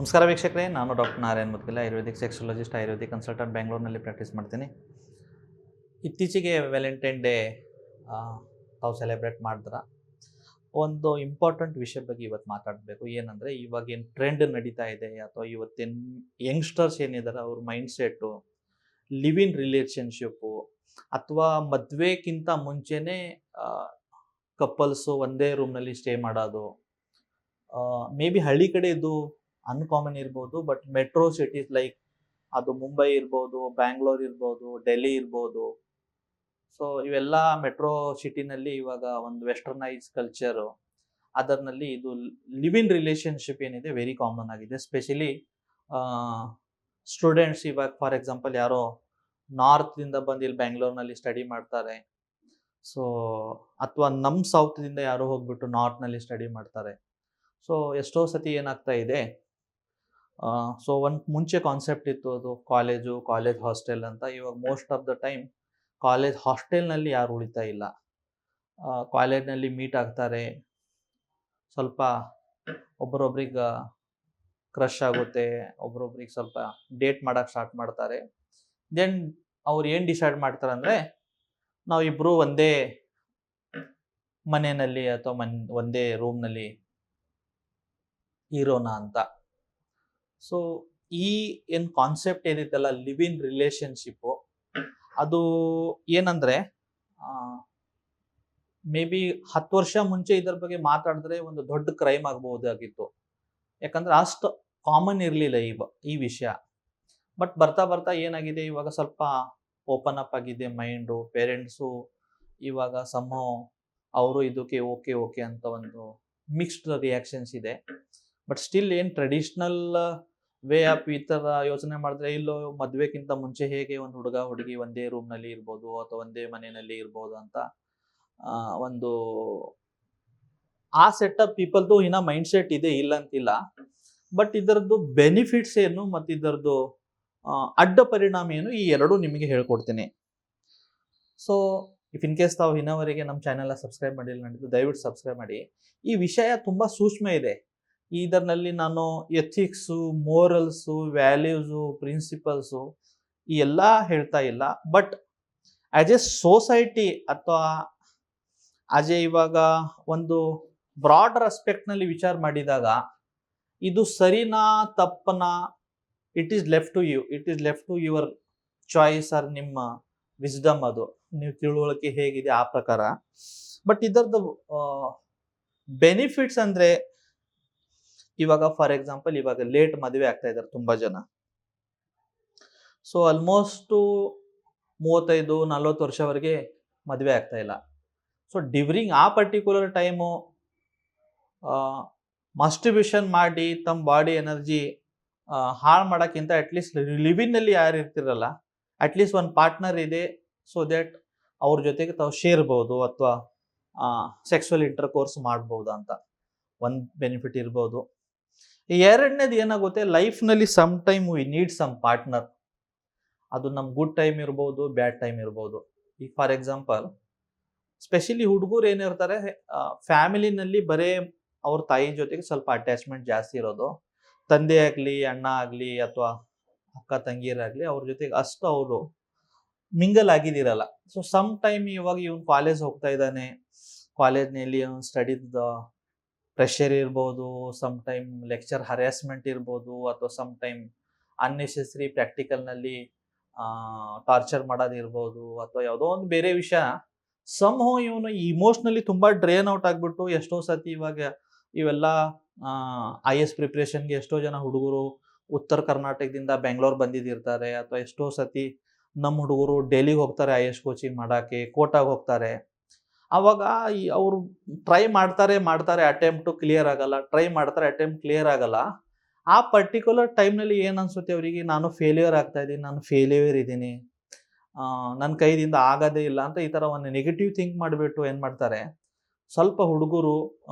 ನಮಸ್ಕಾರ ವೀಕ್ಷಕರೇ, ನಾನು doctor Narayan Mudgila, Ayurvedic sexologist, Ayurvedic consultant, ಬೆಂಗಳೂರಿನಲ್ಲಿ ಪ್ರಾಕ್ಟೀಸ್ ಮಾಡ್ತೀನಿ. ಇತ್ತೀಚೆಗೆ ವ್ಯಾಲೆಂಟೈನ್ ಡೇ ತಾವು ಸೆಲೆಬ್ರೇಟ್ ಮಾಡಿದ್ರ. ಒಂದು ಇಂಪಾರ್ಟೆಂಟ್ ವಿಷಯ ಬಗ್ಗೆ ಇವತ್ತು ಮಾತಾಡಬೇಕು. ಏನಂದರೆ, ಇವಾಗೇನು ಟ್ರೆಂಡ್ ನಡೀತಾ ಇದೆ ಅಥವಾ ಇವತ್ತಿನ ಯಂಗ್ಸ್ಟರ್ಸ್ ಏನಿದ್ದಾರೆ ಅವ್ರ ಮೈಂಡ್ಸೆಟ್ಟು ಲಿವ್ ಇನ್ ರಿಲೇಷನ್ಶಿಪ್ಪು ಅಥವಾ ಮದುವೆಗಿಂತ ಮುಂಚೆನೇ ಕಪಲ್ಸು ಒಂದೇ ರೂಮ್ನಲ್ಲಿ ಸ್ಟೇ ಮಾಡೋದು. ಮೇ ಬಿ ಹಳ್ಳಿ ಕಡೆ ಇದು ಅನ್ಕಾಮನ್ ಇರ್ಬೋದು, ಬಟ್ ಮೆಟ್ರೋ ಸಿಟೀಸ್ ಲೈಕ್ ಅದು ಮುಂಬೈ ಇರ್ಬೋದು, ಬ್ಯಾಂಗ್ಳೂರ್ ಇರ್ಬೋದು, ಡೆಲ್ಲಿ ಇರ್ಬೋದು. ಸೊ ಇವೆಲ್ಲ ಮೆಟ್ರೋ ಸಿಟಿನಲ್ಲಿ ಇವಾಗ ಒಂದು ವೆಸ್ಟರ್ನೈಸ್ ಕಲ್ಚರು, ಅದರಲ್ಲಿ ಇದು ಲಿವ್ ಇನ್ ರಿಲೇಷನ್ಶಿಪ್ ಏನಿದೆ ವೆರಿ ಕಾಮನ್ ಆಗಿದೆ. ಸ್ಪೆಷಲಿ ಸ್ಟೂಡೆಂಟ್ಸ್ ಇವಾಗ ಫಾರ್ ಎಕ್ಸಾಂಪಲ್ ಯಾರೋ ನಾರ್ತ್ದಿಂದ ಬಂದು ಇಲ್ಲಿ ಬ್ಯಾಂಗ್ಳೂರ್ನಲ್ಲಿ ಸ್ಟಡಿ ಮಾಡ್ತಾರೆ. ಸೊ ಅಥವಾ ನಮ್ಮ ಸೌತ್ದಿಂದ ಯಾರೋ ಹೋಗ್ಬಿಟ್ಟು ನಾರ್ತ್ನಲ್ಲಿ ಸ್ಟಡಿ ಮಾಡ್ತಾರೆ. ಸೊ ಎಷ್ಟೋ ಸತಿ ಏನಾಗ್ತಾ ಇದೆ, ಸೊ ಒಂದು ಮುಂಚೆ ಕಾನ್ಸೆಪ್ಟ್ ಇತ್ತು, ಅದು ಕಾಲೇಜ್ ಹಾಸ್ಟೆಲ್ ಅಂತ. ಇವಾಗ most of the time college ಹಾಸ್ಟೆಲ್ನಲ್ಲಿ ಯಾರು ಉಳಿತಾ ಇಲ್ಲ. ಕಾಲೇಜ್ನಲ್ಲಿ ಮೀಟ್ ಆಗ್ತಾರೆ, ಸ್ವಲ್ಪ ಒಬ್ರೊಬ್ರಿಗೆ ಕ್ರಶ್ ಆಗುತ್ತೆ, ಒಬ್ರೊಬ್ರಿಗೆ ಸ್ವಲ್ಪ ಡೇಟ್ ಮಾಡೋಕ್ಕೆ ಸ್ಟಾರ್ಟ್ ಮಾಡ್ತಾರೆ. ದೆನ್ ಅವ್ರು ಏನು ಡಿಸೈಡ್ ಮಾಡ್ತಾರೆ ಅಂದರೆ, ನಾವಿಬ್ಬರು ಒಂದೇ ಮನೆಯಲ್ಲಿ ಅಥವಾ ಒಂದೇ ರೂಮ್ನಲ್ಲಿ ಇರೋಣ ಅಂತ. ಸೊ ಈ ಏನು ಕಾನ್ಸೆಪ್ಟ್ ಏನಿತ್ತಲ್ಲ ಲಿವ್ ಇನ್ ರಿಲೇಷನ್ಶಿಪ್ಪು, ಅದು ಏನಂದರೆ ಮೇ ಬಿ 10 ವರ್ಷ ಮುಂಚೆ ಇದರ ಬಗ್ಗೆ ಮಾತಾಡಿದ್ರೆ ಒಂದು ದೊಡ್ಡ ಕ್ರೈಮ್ ಆಗ್ಬಹುದಾಗಿತ್ತು. ಯಾಕಂದ್ರೆ ಅಷ್ಟು ಕಾಮನ್ ಇರಲಿಲ್ಲ ಈ ವಿಷಯ. ಬಟ್ ಬರ್ತಾ ಬರ್ತಾ ಏನಾಗಿದೆ, ಇವಾಗ ಸ್ವಲ್ಪ ಓಪನ್ ಅಪ್ ಆಗಿದೆ ಮೈಂಡು. ಪೇರೆಂಟ್ಸು ಇವಾಗ ಅವರು ಇದಕ್ಕೆ ಓಕೆ ಅಂತ ಒಂದು ಮಿಕ್ಸ್ಡ್ ರಿಯಾಕ್ಷನ್ಸ್ ಇದೆ. ಬಟ್ ಸ್ಟಿಲ್ ಏನು ಟ್ರೆಡಿಷ್ನಲ್ ವೇ ಆಫ್ ಈ ಥರ ಯೋಚನೆ ಮಾಡಿದ್ರೆ, ಇಲ್ಲೋ ಮದುವೆಗಿಂತ ಮುಂಚೆ ಹೇಗೆ ಒಂದು ಹುಡುಗ ಹುಡುಗಿ ಒಂದೇ ರೂಮ್ನಲ್ಲಿ ಇರ್ಬೋದು ಅಥವಾ ಒಂದೇ ಮನೆಯಲ್ಲಿ ಇರ್ಬೋದು ಅಂತ ಒಂದು ಆ ಸೆಟಪ್ ಪೀಪಲ್ದು ಇನ್ನೂ ಮೈಂಡ್ ಸೆಟ್ ಇದೆ, ಇಲ್ಲ ಅಂತಿಲ್ಲ. ಬಟ್ ಇದರದ್ದು ಬೆನಿಫಿಟ್ಸ್ ಏನು ಮತ್ತು ಇದರದ್ದು ಅಡ್ಡ ಪರಿಣಾಮ ಏನು, ಈ ಎರಡೂ ನಿಮಗೆ ಹೇಳ್ಕೊಡ್ತೀನಿ. ಸೊ ಇಫ್ ಇನ್ ಕೇಸ್ ತಾವು ಇನ್ನವರೆಗೆ ನಮ್ಮ ಚಾನೆಲ್ನ ಸಬ್ಸ್ಕ್ರೈಬ್ ಮಾಡಿಲ್ಲ ನಡೆದು ದಯವಿಟ್ಟು ಸಬ್ಸ್ಕ್ರೈಬ್ ಮಾಡಿ. ಈ ವಿಷಯ ತುಂಬ ಸೂಕ್ಷ್ಮ ಇದೆ. ಇದರಲ್ಲಿ ನಾನು ಎಥಿಕ್ಸು, ಮೋರಲ್ಸು, ವ್ಯಾಲ್ಯೂಸು, ಪ್ರಿನ್ಸಿಪಲ್ಸು ಈ ಎಲ್ಲ ಹೇಳ್ತಾ ಇಲ್ಲ. ಬಟ್ ಆ್ಯಸ್ ಎ ಸೊಸೈಟಿ ಅಥವಾ ಆಸ್ ಎ ಇವಾಗ ಒಂದು ಬ್ರಾಡರ್ ಅಸ್ಪೆಕ್ಟ್ನಲ್ಲಿ ವಿಚಾರ ಮಾಡಿದಾಗ ಇದು ಸರಿನಾ ತಪ್ಪನಾ, it is left to your choice or ನಿಮ್ಮ ವಿಸ್ಡಮ್. ಅದು ನೀವು ತಿಳುವಳಿಕೆ ಹೇಗಿದೆ ಆ ಪ್ರಕಾರ. ಬಟ್ ಇದರದ್ದು ಬೆನಿಫಿಟ್ಸ್ ಅಂದರೆ, ಇವಾಗ ಫಾರ್ ಎಕ್ಸಾಂಪಲ್ ಇವಾಗ ಲೇಟ್ ಮದುವೆ ಆಗ್ತಾ ಇದ್ದಾರೆ ತುಂಬ ಜನ. ಸೊ ಆಲ್ಮೋಸ್ಟು 35-40 ವರ್ಷವರೆಗೆ ಮದುವೆ ಆಗ್ತಾ ಇಲ್ಲ. ಸೊ ಡ್ಯೂರಿಂಗ್ ಆ ಪರ್ಟಿಕ್ಯುಲರ್ ಟೈಮು ಮಸ್ಟಿಬ್ಯೂಷನ್ ಮಾಡಿ ತಮ್ಮ ಬಾಡಿ ಎನರ್ಜಿ ಹಾಳು ಮಾಡೋಕ್ಕಿಂತ ಅಟ್ಲೀಸ್ಟ್ ಲಿವಿನಲ್ಲಿ ಯಾರು ಇರ್ತಿರಲ್ಲ, ಅಟ್ಲೀಸ್ಟ್ ಒಂದು ಪಾರ್ಟ್ನರ್ ಇದೆ. ಸೊ ದ್ಯಾಟ್ ಅವ್ರ ಜೊತೆಗೆ ತಾವು ಸೇರ್ಬೋದು ಅಥವಾ ಸೆಕ್ಸುವಲ್ ಇಂಟರ್ಕೋರ್ಸ್ ಮಾಡ್ಬೋದು ಅಂತ ಒಂದು ಬೆನಿಫಿಟ್ ಇರ್ಬೋದು. ಎರಡನೇದು ಏನಾಗುತ್ತೆ, ಲೈಫ್ನಲ್ಲಿ some time we need some partner. ಅದು ನಮ್ಮ ಗುಡ್ ಟೈಮ್ ಇರ್ಬೋದು, ಬ್ಯಾಡ್ ಟೈಮ್ ಇರ್ಬೋದು. ಈಗ ಫಾರ್ ಎಕ್ಸಾಂಪಲ್ ಸ್ಪೆಷಲಿ ಹುಡುಗರು ಏನಿರ್ತಾರೆ, ಫ್ಯಾಮಿಲಿನಲ್ಲಿ ಬರೇ ಅವ್ರ ತಾಯಿ ಜೊತೆಗೆ ಸ್ವಲ್ಪ ಅಟ್ಯಾಚ್ಮೆಂಟ್ ಜಾಸ್ತಿ ಇರೋದು. ತಂದೆ ಆಗಲಿ, ಅಣ್ಣ ಆಗಲಿ ಅಥವಾ ಅಕ್ಕ ತಂಗಿಯರಾಗಲಿ ಅವ್ರ ಜೊತೆಗೆ ಅಷ್ಟು ಅವರು ಮಿಂಗಲ್ ಆಗಿದಿರಲ್ಲ. ಸೊ ಸಮ್ ಟೈಮ್ ಇವಾಗ ಇವನು ಕಾಲೇಜ್ ಹೋಗ್ತಾ ಇದ್ದಾನೆ, ಕಾಲೇಜ್ನಲ್ಲಿ ಅವ್ನು ಸ್ಟಡಿದ ಪ್ರೆಷರ್ ಇರ್ಬೋದು, ಸಮ್ ಟೈಮ್ ಲೆಕ್ಚರ್ ಹರ್ಯಾಸ್ಮೆಂಟ್ ಇರ್ಬೋದು, ಅಥವಾ ಸಮ್ ಟೈಮ್ ಅನ್ನೆಸೆಸರಿ ಪ್ರಾಕ್ಟಿಕಲ್ನಲ್ಲಿ ಟಾರ್ಚರ್ ಮಾಡೋದಿರ್ಬೋದು, ಅಥವಾ ಯಾವುದೋ ಒಂದು ಬೇರೆ ವಿಷಯ. ಸಮ್ಹೋ ಇವನು ಇಮೋಷ್ನಲಿ ತುಂಬ ಡ್ರೇನ್ ಔಟ್ ಆಗಿಬಿಟ್ಟು, ಎಷ್ಟೋ ಸತಿ ಇವಾಗ ಇವೆಲ್ಲ IAS ಪ್ರಿಪ್ರೇಷನ್ಗೆ ಎಷ್ಟೋ ಜನ ಹುಡುಗರು ಉತ್ತರ ಕರ್ನಾಟಕದಿಂದ ಬೆಂಗಳೂರು ಬಂದಿದ್ದಿರ್ತಾರೆ, ಅಥವಾ ಎಷ್ಟೋ ಸತಿ ನಮ್ಮ ಹುಡುಗರು ಡೆಲ್ಲಿಗೆ ಹೋಗ್ತಾರೆ IAS ಕೋಚಿಂಗ್ ಮಾಡೋಕ್ಕೆ, ಕೋಟಾಗೆ ಹೋಗ್ತಾರೆ. ಆವಾಗ ಅವರು ಟ್ರೈ ಮಾಡ್ತಾರೆ, ಅಟೆಂಪ್ಟು ಕ್ಲಿಯರ್ ಆಗಲ್ಲ, ಅಟೆಂಪ್ಟ್ ಕ್ಲಿಯರ್ ಆಗಲ್ಲ. ಆ ಪರ್ಟಿಕ್ಯುಲರ್ ಟೈಮ್ನಲ್ಲಿ ಏನು ಅನಿಸುತ್ತೆ ಅವರಿಗೆ, ನಾನು ಫೇಲ್ಯೂರ್ ಆಗ್ತಾ ಇದ್ದೀನಿ, ನಾನು ಫೇಲ್ಯೂರ್ ಇದ್ದೀನಿ, ನನ್ನ ಕೈದಿಂದ ಆಗೋದೇ ಇಲ್ಲ ಅಂತ ಈ ಥರ ಒಂದು ನೆಗೆಟಿವ್ ಥಿಂಕ್ ಮಾಡಿಬಿಟ್ಟು ಏನು ಮಾಡ್ತಾರೆ, ಸ್ವಲ್ಪ ಹುಡುಗರು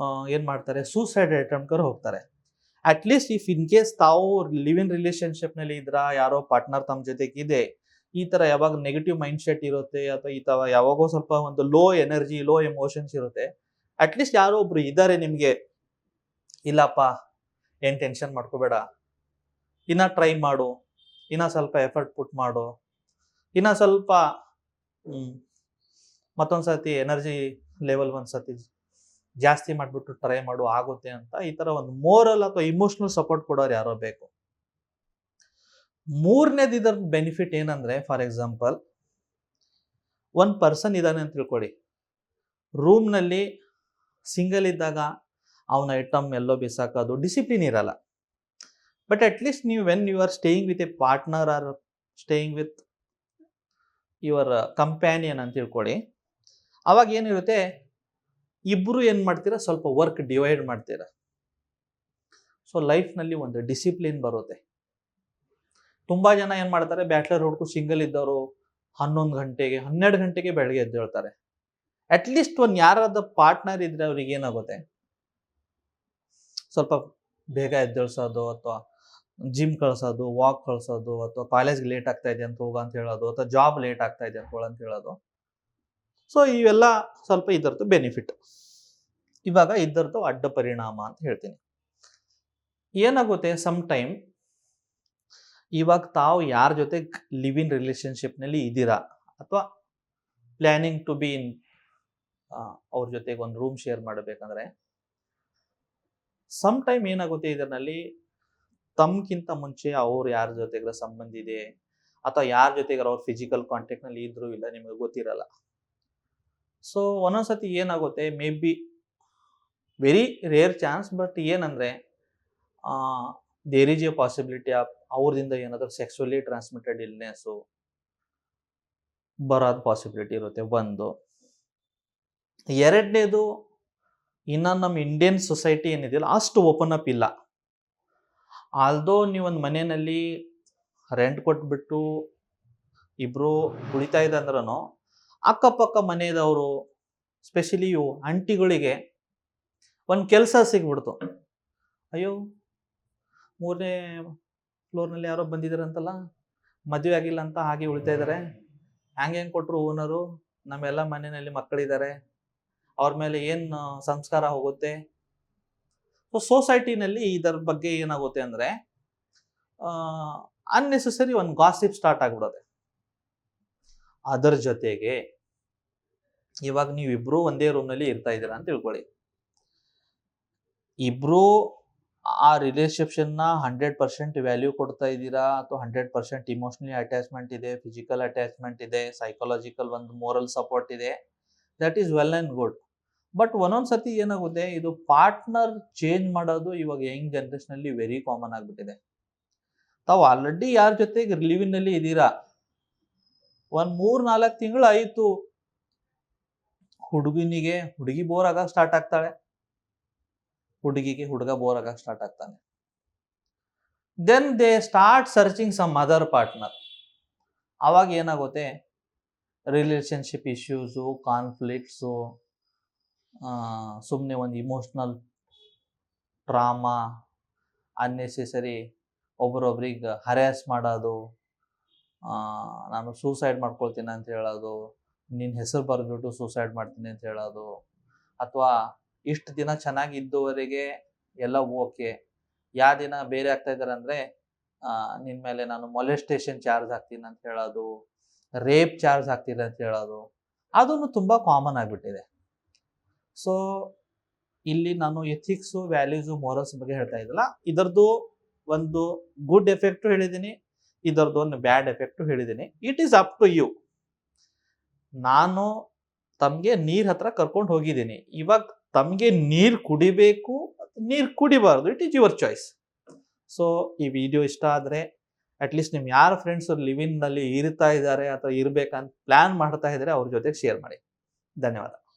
ಏನು ಮಾಡ್ತಾರೆ, ಸೂಸೈಡ್ ಅಟೆಂಪ್ಟ್ಗೆ ಹೋಗ್ತಾರೆ. ಅಟ್ಲೀಸ್ಟ್ ಇಫ್ ಇನ್ ಕೇಸ್ ತಾವು ಲಿವ್ ಇನ್ ರಿಲೇಷನ್ಶಿಪ್ನಲ್ಲಿ ಇದ್ರಾ, ಯಾರೋ ಪಾರ್ಟ್ನರ್ ತಮ್ಮ ಜೊತೆಗಿದೆ, ಈ ಥರ ಯಾವಾಗ ನೆಗೆಟಿವ್ ಮೈಂಡ್ ಸೆಟ್ ಇರುತ್ತೆ ಅಥವಾ ಈ ಥರ ಯಾವಾಗೋ ಸ್ವಲ್ಪ ಒಂದು ಲೋ ಎನರ್ಜಿ, ಲೋ ಎಮೋಷನ್ಸ್ ಇರುತ್ತೆ, ಅಟ್ಲೀಸ್ಟ್ ಯಾರೋ ಒಬ್ರು ಇದ್ದಾರೆ ನಿಮಗೆ, ಇಲ್ಲಪ್ಪ ಏನು ಟೆನ್ಷನ್ ಮಾಡ್ಕೋಬೇಡ, ಇನ್ನ ಟ್ರೈ ಮಾಡು, ಇನ್ನ ಸ್ವಲ್ಪ ಎಫರ್ಟ್ ಪುಟ್ ಮಾಡು, ಇನ್ನ ಸ್ವಲ್ಪ ಮತ್ತೊಂದ್ಸತಿ ಎನರ್ಜಿ ಲೆವೆಲ್ ಒಂದ್ಸತಿ ಜಾಸ್ತಿ ಮಾಡ್ಬಿಟ್ಟು ಟ್ರೈ ಮಾಡು, ಆಗುತ್ತೆ ಅಂತ ಈ ತರ ಒಂದು ಮೋರಲ್ ಅಥವಾ ಇಮೋಷನಲ್ ಸಪೋರ್ಟ್ ಕೊಡೋರು ಯಾರೋ ಬೇಕು. ಮೂರನೇದು ಇದರ ಬೆನಿಫಿಟ್ ಏನಂದ್ರೆ, ಫಾರ್ ಎಕ್ಸಾಂಪಲ್ ಒಂದ್ ಪರ್ಸನ್ ಇದ್ದಾನೆ ಅಂತ ತಿಳ್ಕೊಳ್ಳಿ, ರೂಮ್ನಲ್ಲಿ ಸಿಂಗಲ್ ಇದ್ದಾಗ ಅವನ ಐಟಮ್ ಎಲ್ಲೋ ಬಿಸಾಕೋದು ಡಿಸಿಪ್ಲಿನ್ ಇರಲ್ಲ. ಬಟ್ ಅಟ್ಲೀಸ್ಟ್ ನೀವು when you are staying with a partner or staying with your companion ಅಂತ ತಿಳ್ಕೊಳ್ಳಿ, ಅವಾಗ ಏನಿರುತ್ತೆ, ಇಬ್ರು ಏನ್ ಮಾಡ್ತೀರಾ, ಸ್ವಲ್ಪ ವರ್ಕ್ ಡಿವೈಡ್ ಮಾಡ್ತೀರಾ. ಸೊ ಲೈಫ್ನಲ್ಲಿ ಒಂದು ಡಿಸಿಪ್ಲಿನ್ ಬರುತ್ತೆ. ತುಂಬಾ ಜನ ಏನ್ ಮಾಡ್ತಾರೆ, ಬ್ಯಾಚಲರ್ ಹುಡುಕು ಸಿಂಗಲ್ ಇದ್ದವರು 11 ಗಂಟೆಗೆ 12 ಗಂಟೆಗೆ ಬೆಳಗ್ಗೆ ಎದ್ದೇಳ್ತಾರೆ. ಅಟ್ಲೀಸ್ಟ್ ಒಂದು ಯಾರಾದ ಪಾರ್ಟ್ನರ್ ಇದ್ರೆ ಅವ್ರಿಗೆ ಏನಾಗುತ್ತೆ, ಸ್ವಲ್ಪ ಬೇಗ ಎದ್ದೇಳ್ಸೋದು, ಅಥವಾ ಜಿಮ್ ಕಳ್ಸೋದು, ವಾಕ್ ಕಳ್ಸೋದು, ಅಥವಾ ಕಾಲೇಜ್ಗೆ ಲೇಟ್ ಆಗ್ತಾ ಇದೆ ಅಂತ ಹೋಗ ಅಂತ ಹೇಳೋದು, ಅಥವಾ ಜಾಬ್ ಲೇಟ್ ಆಗ್ತಾ ಇದೆ ಅಂತ ಹೇಳೋದು. ಸೊ ಇವೆಲ್ಲ ಸ್ವಲ್ಪ ಇದರದ್ದು ಬೆನಿಫಿಟ್. ಇವಾಗ ಇದರದ್ದು ಅಡ್ಡ ಪರಿಣಾಮ ಅಂತ ಹೇಳ್ತೀನಿ. ಏನಾಗುತ್ತೆ, ಸಮ್ ಟೈಮ್ ಇವಾಗ ತಾವು ಯಾರ ಜೊತೆ ಲಿವ್ ಇನ್ ರಿಲೇಶನ್ಶಿಪ್ ನಲ್ಲಿ ಇದ್ದೀರಾ, ಅಥವಾ ಪ್ಲಾನಿಂಗ್ ಟು ಬಿ ಇನ್ ಅವ್ರ ಜೊತೆಗೆ ಒಂದು ರೂಮ್ ಶೇರ್ ಮಾಡಬೇಕಂದ್ರೆ, ಸಮ್ ಟೈಮ್ ಏನಾಗುತ್ತೆ, ಇದರಲ್ಲಿ ತಮ್ಗಿಂತ ಮುಂಚೆ ಅವ್ರು ಯಾರ ಜೊತೆಗೆ ಸಂಬಂಧ ಇದೆ, ಅಥವಾ ಯಾರ ಜೊತೆಗೆ ಅವ್ರ ಫಿಸಿಕಲ್ ಕಾಂಟ್ಯಾಕ್ಟ್ ನಲ್ಲಿ ಇದ್ರು ಇಲ್ಲ ನಿಮಗೆ ಗೊತ್ತಿರಲ್ಲ. ಸೊ ಒಂದೊಂದ್ಸತಿ ಏನಾಗುತ್ತೆ, may be very rare chance, but ಏನಂದ್ರೆ there is a possibility of ಅವ್ರದಿಂದ ಏನಾದರೂ ಸೆಕ್ಸುವಲಿ ಟ್ರಾನ್ಸ್ಮಿಟೆಡ್ ಇಲ್ನೆಸ್ಸು ಬರೋದು ಪಾಸಿಬಿಲಿಟಿ ಇರುತ್ತೆ. ಒಂದು ಎರಡನೇದು, ಇನ್ನು ನಮ್ಮ ಇಂಡಿಯನ್ ಸೊಸೈಟಿ ಏನಿದೆಯಲ್ಲ ಅಷ್ಟು ಓಪನ್ ಅಪ್ ಇಲ್ಲ. ಆಲ್ದೋ ನೀವೊಂದು ಮನೆಯಲ್ಲಿ ರೆಂಟ್ ಕೊಟ್ಬಿಟ್ಟು ಇಬ್ರು ಉಳಿತಾ ಇದೆ ಅಂದ್ರೂ ಅಕ್ಕಪಕ್ಕ ಮನೆಯದವರು, ಸ್ಪೆಷಲಿ ಇವು ಆಂಟಿಗಳಿಗೆ ಒಂದು ಕೆಲಸ ಸಿಗ್ಬಿಡ್ತು, ಅಯ್ಯೋ 3ನೇ ಫ್ಲೋರ್ನಲ್ಲಿ ಯಾರೋ ಬಂದಿದ್ದಾರಂತಲ್ಲ, ಮದುವೆ ಆಗಿಲ್ಲ ಅಂತ ಹಾಗೆ ಉಳಿತಾ ಇದ್ದಾರೆ, ಹೆಂಗೆ ಕೊಟ್ಟರು ಓನರು, ನಮ್ಮೆಲ್ಲ ಮನೆಯಲ್ಲಿ ಮಕ್ಕಳಿದ್ದಾರೆ, ಅವ್ರ ಮೇಲೆ ಏನು ಸಂಸ್ಕಾರ ಹೋಗುತ್ತೆ. ಸೊ ಸೊಸೈಟಿನಲ್ಲಿ ಇದರ ಬಗ್ಗೆ ಏನಾಗುತ್ತೆ ಅಂದರೆ ಅನ್ನೆಸೆಸರಿ ಒಂದು ಗಾಸಿಪ್ ಸ್ಟಾರ್ಟ್ ಆಗ್ಬಿಡೋದೆ. ಅದರ ಜೊತೆಗೆ ಇವಾಗ ನೀವಿಬ್ರು ಒಂದೇ ರೂಮ್ನಲ್ಲಿ ಇರ್ತಾ ಇದ್ದೀರಾ ಅಂತ ತಿಳ್ಕೊಳ್ಳಿ, ಇಬ್ರು ಆ ರಿಲೇಶನ್ಶಿಪ್ನ 100% ವ್ಯಾಲ್ಯೂ ಕೊಡ್ತಾ ಇದ್ದೀರಾ, ಅಥವಾ 100% ಇಮೋಷನಲಿ ಅಟ್ಯಾಚ್ಮೆಂಟ್ ಇದೆ, ಫಿಸಿಕಲ್ ಅಟ್ಯಾಚ್ಮೆಂಟ್ ಇದೆ, ಸೈಕಾಲಜಿಕಲ್ ಒಂದು ಮೋರಲ್ ಸಪೋರ್ಟ್ ಇದೆ, that is well and good. But ಒಂದೊಂದ್ಸತಿ ಏನಾಗುತ್ತೆ, ಇದು ಪಾರ್ಟ್ನರ್ ಚೇಂಜ್ ಮಾಡೋದು ಇವಾಗ ಯಂಗ್ ಜನರೇಷನ್ ಅಲ್ಲಿ ವೆರಿ ಕಾಮನ್ ಆಗ್ಬಿಟ್ಟಿದೆ. ತಾವು ಆಲ್ರೆಡಿ ಯಾರ ಜೊತೆಗೆ ಲಿವ್ ಇನ್ ನಲ್ಲಿ ಇದ್ದೀರಾ, ಒಂದ್ 3-4 ತಿಂಗಳು ಆಯ್ತು, ಹುಡುಗಿನಿಗೆ ಹುಡುಗಿ ಬೋರ್ ಆಗಕ್ ಸ್ಟಾರ್ಟ್ ಆಗ್ತಾಳೆ, ಹುಡುಗಿಗೆ ಹುಡುಗ ಬೋರ್ ಆಗಕ್ ಸ್ಟಾರ್ಟ್ ಆಗ್ತಾನೆ. Then they start searching some other partner. ಅವಾಗ ಏನಾಗುತ್ತೆ, ರಿಲೇಶನ್ಶಿಪ್ ಇಶ್ಯೂಸು, ಕಾನ್ಫ್ಲಿಕ್ಟ್ಸು, ಸುಮ್ಮನೆ ಒಂದು ಇಮೋಷ್ನಲ್ ಟ್ರಾಮಾ, ಅನ್ನೆಸೆಸರಿ ಒಬ್ರೊಬ್ರಿಗೆ ಹರ್ಯಾಸ್ ಮಾಡೋದು, ನಾನು ಸೂಸೈಡ್ ಮಾಡ್ಕೊಳ್ತೀನಿ ಅಂತ ಹೇಳೋದು, ನಿನ್ನ ಹೆಸರು ಬರೆದ್ಬಿಟ್ಟು ಸೂಸೈಡ್ ಮಾಡ್ತೀನಿ ಅಂತ ಹೇಳೋದು, ಅಥವಾ ಇಷ್ಟು ದಿನ ಚೆನ್ನಾಗಿದ್ದವರೆಗೆ ಎಲ್ಲ ಓಕೆ, ಯಾವ ದಿನ ಬೇರೆ ಆಗ್ತಾ ಇದ್ದಾರೆ ಅಂದರೆ ನಿನ್ನ ಮೇಲೆ ನಾನು ಮೊಲೆಸ್ಟೇಷನ್ ಚಾರ್ಜ್ ಹಾಕ್ತೀನಿ ಅಂತ ಹೇಳೋದು, ರೇಪ್ ಚಾರ್ಜ್ ಹಾಕ್ತೀನಿ ಅಂತ ಹೇಳೋದು, ಅದನ್ನು ತುಂಬ ಕಾಮನ್ ಆಗಿಬಿಟ್ಟಿದೆ. ಸೊ ಇಲ್ಲಿ ನಾನು ಎಥಿಕ್ಸು, ವ್ಯಾಲ್ಯೂಸು, ಮೋರಲ್ಸ್ ಬಗ್ಗೆ ಹೇಳ್ತಾ ಇದ್ದಲ್ಲ, ಇದರದ್ದು ಒಂದು ಗುಡ್ ಎಫೆಕ್ಟು ಹೇಳಿದ್ದೀನಿ, ಇದರದ್ದು ಒಂದು ಬ್ಯಾಡ್ ಎಫೆಕ್ಟು ಹೇಳಿದ್ದೀನಿ. It is up to you. ನಾನು ತಮಗೆ ನೀರ್ ಹತ್ರ ಕರ್ಕೊಂಡು ಹೋಗಿದ್ದೀನಿ, ಇವಾಗ ತಮಗೆ ನೀರು ಕುಡಿಬೇಕು, ನೀರು ಕುಡಿಬಾರ್ದು, it is your choice. So ಈ ವಿಡಿಯೋ ಇಷ್ಟ ಆದರೆ ಅಟ್ಲೀಸ್ಟ್ ನಿಮ್ಮ ಯಾರು ಫ್ರೆಂಡ್ಸ್ ಲಿವ್ ಇನ್ ನಲ್ಲಿ ಇರ್ತಾ ಇದ್ದಾರೆ ಅಥವಾ ಇರ್ಬೇಕಂತ ಪ್ಲಾನ್ ಮಾಡ್ತಾ ಇದ್ದಾರೆ ಅವ್ರ ಜೊತೆಗೆ ಶೇರ್ ಮಾಡಿ. ಧನ್ಯವಾದ.